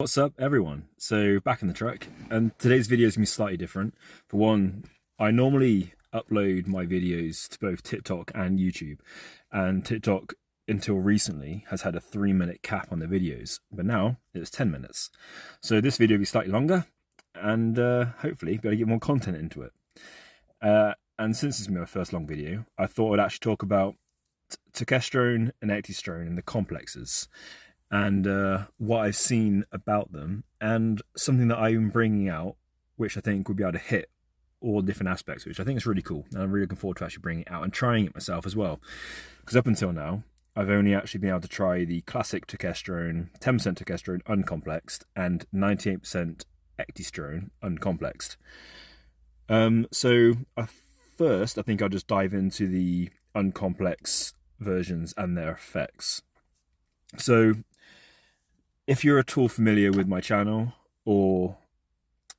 What's up, everyone? So back in the truck, and today's video is gonna be slightly different. For one, I normally upload my videos to both TikTok and YouTube, and TikTok until recently has had a 3-minute cap on the videos, but now it's 10 minutes. So this video will be slightly longer, and hopefully be able to get more content into it. And since it's my first long video, I thought I'd actually talk about Turkesterone and Ecdysterone and the complexes, and what I've seen about them, and something that I'm bringing out, which I think would be able to hit all different aspects, which I think is really cool. And I'm really looking forward to actually bringing it out and trying it myself as well. Because up until now, I've only actually been able to try the classic Turkesterone, 10% Turkesterone uncomplexed, and 98% Ecdysterone uncomplexed. So first, I think I'll just dive into the uncomplex versions and their effects. So if you're at all familiar with my channel, or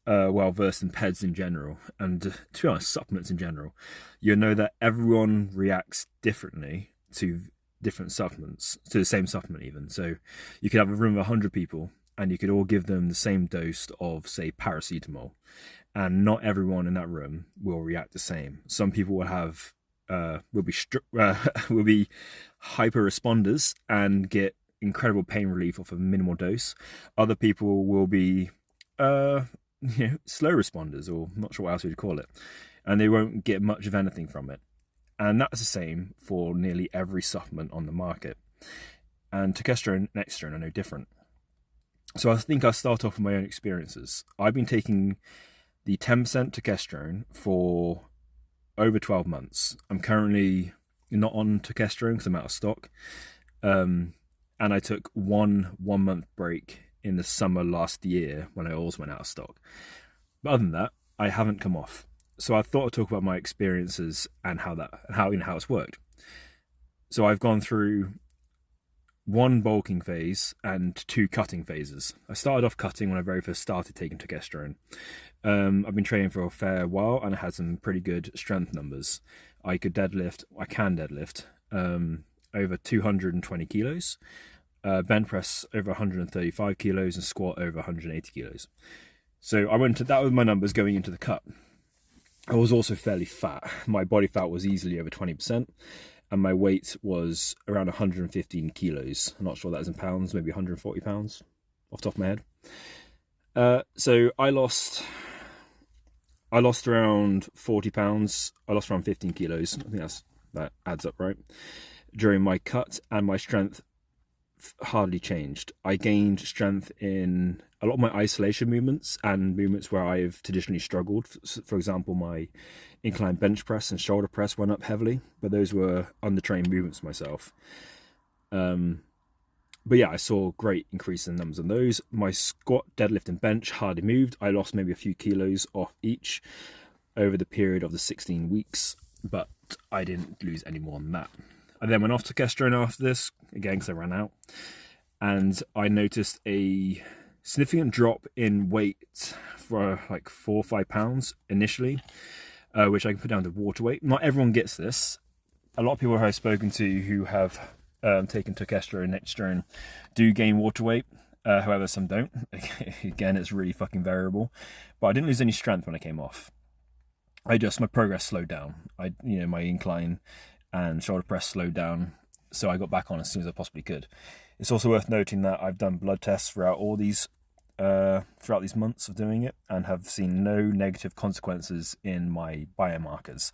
well versed in PEDs in general, and to be honest, supplements in general, you'll know that everyone reacts differently to different supplements, to the same supplement even. So you could have a room of 100 people and you could all give them the same dose of, say, paracetamol, and not everyone in that room will react the same. Some people will have will be hyper responders and get incredible pain relief off a minimal dose. Other people will be slow responders, or not sure what else we'd call it, and they won't get much of anything from it. And that's the same for nearly every supplement on the market. And Turkesterone and Ecdysterone are no different. So I think I'll start off with my own experiences. I've been taking the 10% Turkesterone for over 12 months. I'm currently not on Turkesterone because I'm out of stock. And I took one month break in the summer last year when I also went out of stock. But other than that, I haven't come off. So I thought I'd talk about my experiences and how it's worked. So I've gone through one bulking phase and 2 cutting phases. I started off cutting when I very first started taking Turkesterone. I've been training for a fair while and I had some pretty good strength numbers. I can deadlift over 220 kilos, bench press over 135 kilos, and squat over 180 kilos. So that was my numbers going into the cut. I was also fairly fat. My body fat was easily over 20%, and my weight was around 115 kilos. I'm not sure that is in pounds, maybe 140 pounds off the top of my head. So I lost around 40 pounds. I lost around 15 kilos. I think that adds up right. During my cut, and my strength hardly changed. I gained strength in a lot of my isolation movements and movements where I've traditionally struggled. For example, my incline bench press and shoulder press went up heavily, but those were undertrained movements myself. But yeah, I saw great increase in numbers on those. My squat, deadlift, and bench hardly moved. I lost maybe a few kilos off each over the period of the 16 weeks, but I didn't lose any more than that. I then went off to Turkesterone after this, again because I ran out, and I noticed a significant drop in weight for like 4 or 5 pounds initially, which I can put down to water weight. Not everyone gets this. A lot of people who I've spoken to who have taken Turkesterone and Ecdysterone do gain water weight, however some don't. Again, it's really fucking variable, but I didn't lose any strength when I came off. My progress slowed down. My incline and shoulder press slowed down, so I got back on as soon as I possibly could. It's also worth noting that I've done blood tests throughout these months of doing it, and have seen no negative consequences in my biomarkers.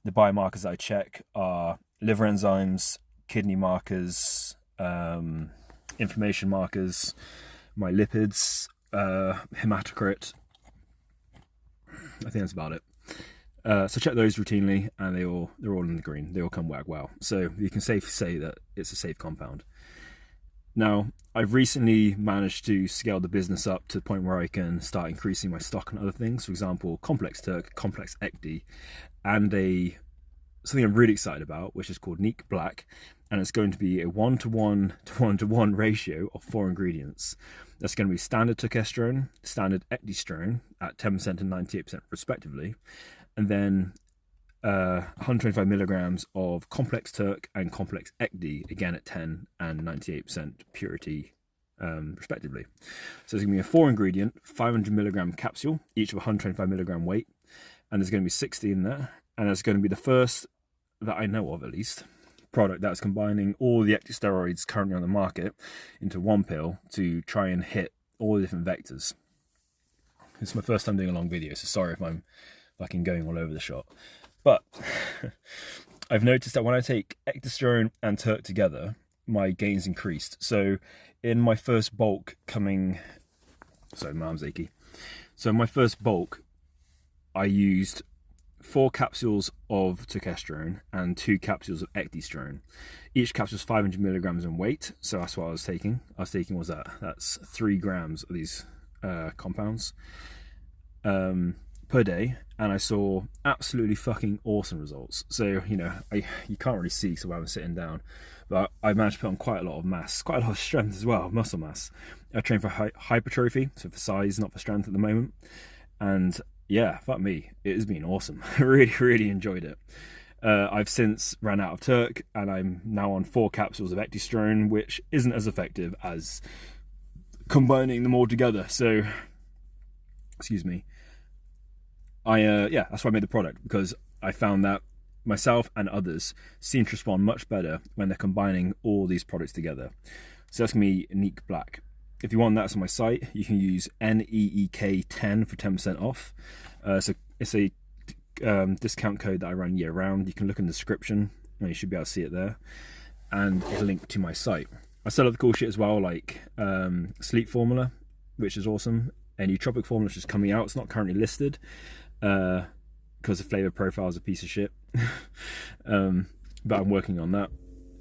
The biomarkers that I check are liver enzymes, kidney markers, inflammation markers, my lipids, hematocrit. I think that's about it. So check those routinely, and they're all in the green. They all come back well. So you can safely say that it's a safe compound. Now, I've recently managed to scale the business up to the point where I can start increasing my stock and other things. For example, complex Turk, complex Ecdy, and something I'm really excited about, which is called Neek Black, and it's going to be a 1:1 ratio of 4 ingredients. That's going to be standard Turkesterone, standard Ecdysterone at 10% and 98% respectively, and then 125 milligrams of complex Turk and complex Ecdy, again at 10 and 98% purity respectively. So there's going to be a 4-ingredient, 500mg capsule, each of 125mg weight, and there's going to be 60 in there, and it's going to be the first, that I know of at least, product that's combining all the ecdysteroids currently on the market into one pill to try and hit all the different vectors. It's my first time doing a long video, so sorry if I'm fucking going all over the shop. But I've noticed that when I take Ecdysterone and Turk together, my gains increased. So in my first bulk coming, sorry, my arm's achy. So in my first bulk, I used 4 capsules of Turkesterone and 2 capsules of Ecdysterone. Each capsule is 500mg in weight, so that's what I was taking. That's 3 grams of these compounds per day, and I saw absolutely fucking awesome results. So, you know, you can't really see so while I'm sitting down, but I managed to put on quite a lot of mass, quite a lot of strength as well, muscle mass. I train for hypertrophy, so for size, not for strength at the moment. And yeah, fuck me, it has been awesome. I really enjoyed it. I've since ran out of Turk, and I'm now on 4 capsules of Ecdysterone, which isn't as effective as combining them all together. So, excuse me. Yeah, that's why I made the product, because I found that myself and others seem to respond much better when they're combining all these products together. So that's gonna be Neek Black. If you want that, on my site, you can use NEEK10 for 10% off. So it's a discount code that I run year round. You can look in the description, and you should be able to see it there, and a link to my site. I sell other cool shit as well, like sleep formula, which is awesome. A nootropic formula which is coming out. It's not currently listed because the flavor profile is a piece of shit. But I'm working on that.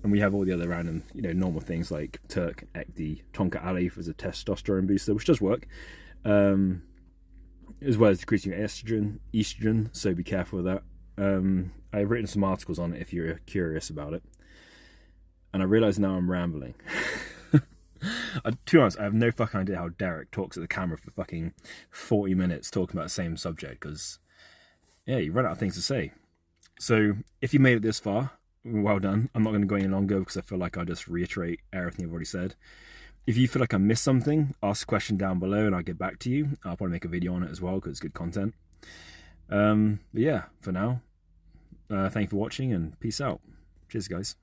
And we have all the other random, you know, normal things like Turk, Ecdy, Tonka Ali as a testosterone booster, which does work, as well as decreasing your estrogen. So be careful with that. I've written some articles on it if you're curious about it. And I realise now I'm rambling. To be honest, I have no fucking idea how Derek talks at the camera for fucking 40 minutes talking about the same subject, because, yeah, you run out of things to say. So, if you made it this far, well done. I'm not going to go any longer because I feel like I'll just reiterate everything I've already said. If you feel like I missed something, ask a question down below and I'll get back to you. I'll probably make a video on it as well because it's good content. But yeah, for now, thank you for watching and peace out. Cheers, guys.